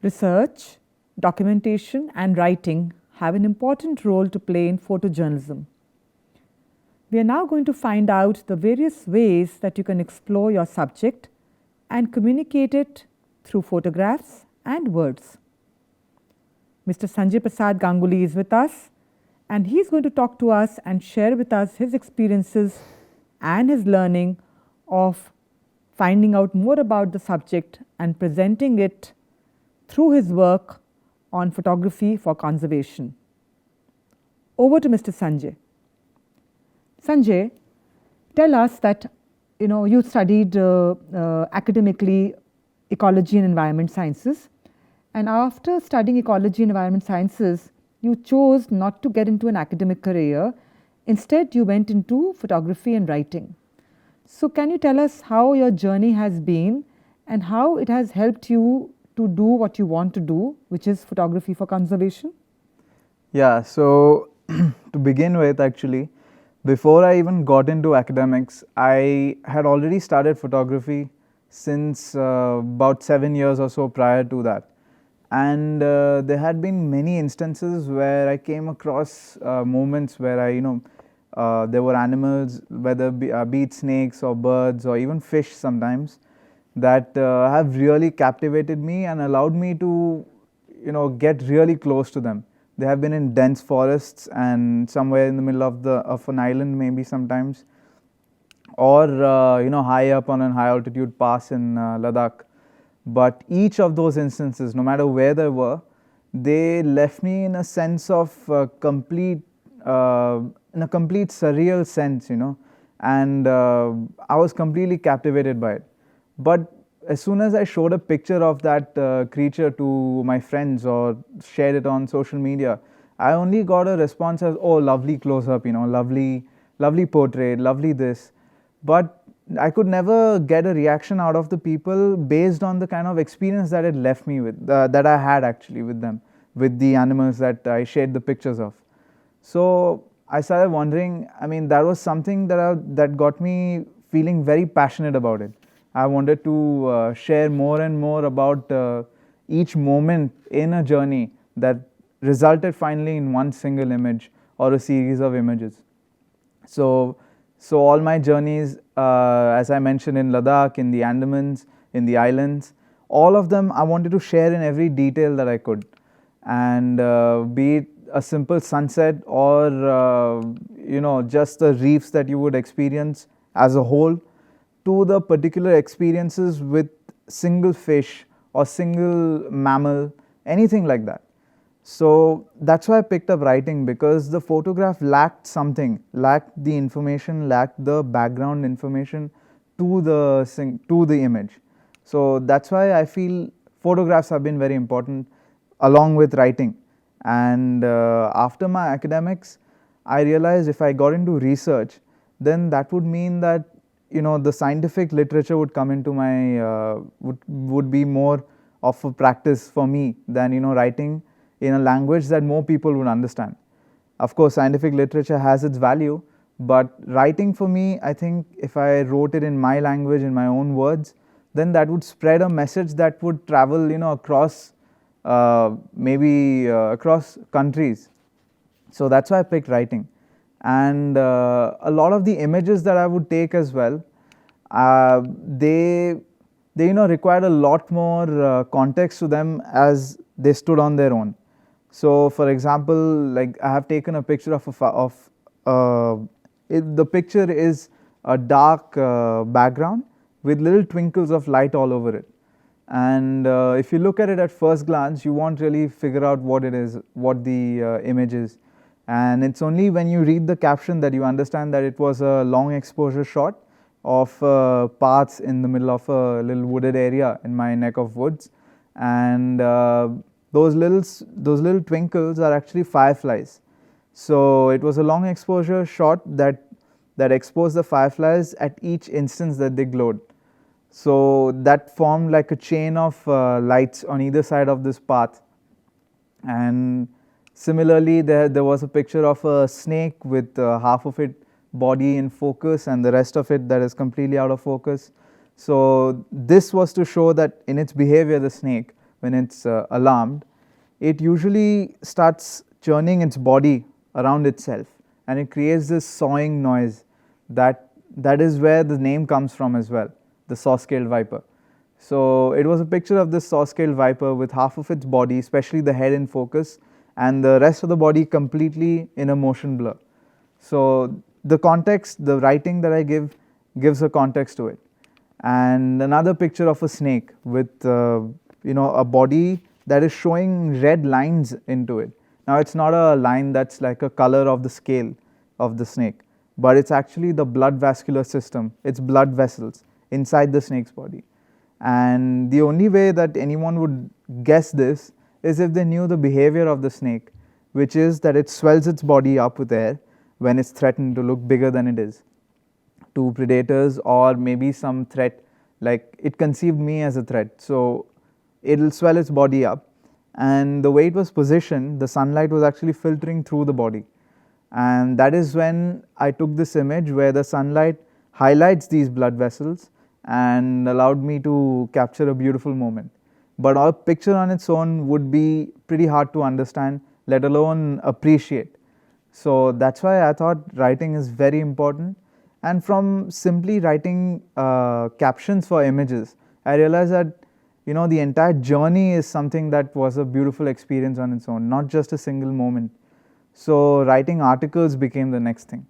Research, documentation, and writing have an important role to play in photojournalism. We are now going to find out the various ways that you can explore your subject and communicate it through photographs and words. Mr. Sanjay Prasad Ganguly is with us, and he's going to talk to us and share with us his experiences and his learning of finding out more about the subject and presenting it through his work on photography for conservation. Over to Mr. Sanjay. Sanjay, tell us that you studied academically ecology and environment sciences, and after studying ecology and environment sciences, you chose not to get into an academic career. Instead, you went into photography and writing. So, can you tell us how your journey has been and how it has helped you to do what you want to do, which is photography for conservation? Yeah, so to begin with, actually, before I even got into academics, I had already started photography since about 7 years or so prior to that. And there had been many instances where I came across moments where there were animals, whether be it snakes or birds or even fish sometimes, that have really captivated me and allowed me to, get really close to them. They have been in dense forests and somewhere in the middle of an island maybe sometimes, or high up on a high altitude pass in Ladakh. But each of those instances, no matter where they were, they left me in a sense of complete surreal sense, and I was completely captivated by it. But as soon as I showed a picture of that creature to my friends or shared it on social media, I only got a response as, "Oh, lovely close up, lovely portrait, lovely this." But I could never get a reaction out of the people based on the kind of experience that it left me with, that I had actually with them, with the animals that I shared the pictures of. So I started wondering, that was something that got me feeling very passionate about it. I wanted to share more and more about each moment in a journey that resulted finally in one single image or a series of images. So all my journeys, as I mentioned, in Ladakh, in the Andamans, in the islands, all of them I wanted to share in every detail that I could. And be it a simple sunset or just the reefs that you would experience as a whole, to the particular experiences with single fish or single mammal, anything like that. So that's why I picked up writing, because the photograph lacked something, lacked the information, lacked the background information to the image. So that's why I feel photographs have been very important along with writing. And after my academics, I realized if I got into research, then that would mean that the scientific literature would come into my would be more of a practice for me than writing in a language that more people would understand. Of course, scientific literature has its value, but writing for me, I think if I wrote it in my language, in my own words, then that would spread a message that would travel across maybe across countries. So that's why I picked writing. And a lot of the images that I would take as well, they required a lot more context to them as they stood on their own. So for example, like I have taken a picture the picture is a dark background with little twinkles of light all over it. And if you look at it at first glance, you won't really figure out what it is, what the image is. And it's only when you read the caption that you understand that it was a long exposure shot of paths in the middle of a little wooded area in my neck of woods. And those little twinkles are actually fireflies. So it was a long exposure shot that exposed the fireflies at each instance that they glowed. So that formed like a chain of lights on either side of this path. And similarly, there was a picture of a snake with half of it body in focus and the rest of it that is completely out of focus. So this was to show that in its behavior, the snake when it's alarmed, it usually starts churning its body around itself, and it creates this sawing noise. That is where the name comes from as well, the saw-scaled viper. So it was a picture of this saw-scaled viper with half of its body, especially the head in focus, and the rest of the body completely in a motion blur. So the context, the writing that I gives a context to it. And another picture of a snake with a body that is showing red lines into it. Now it's not a line that's like a color of the scale of the snake, but it's actually the blood vascular system, it's blood vessels inside the snake's body. And the only way that anyone would guess this is if they knew the behavior of the snake, which is that it swells its body up with air when it's threatened to look bigger than it is to predators, or maybe some threat, like it conceived me as a threat. So it'll swell its body up, and the way it was positioned, the sunlight was actually filtering through the body. And that is when I took this image where the sunlight highlights these blood vessels and allowed me to capture a beautiful moment. But a picture on its own would be pretty hard to understand, let alone appreciate. So that's why I thought writing is very important. And from simply writing captions for images, I realized that the entire journey is something that was a beautiful experience on its own, not just a single moment. So writing articles became the next thing.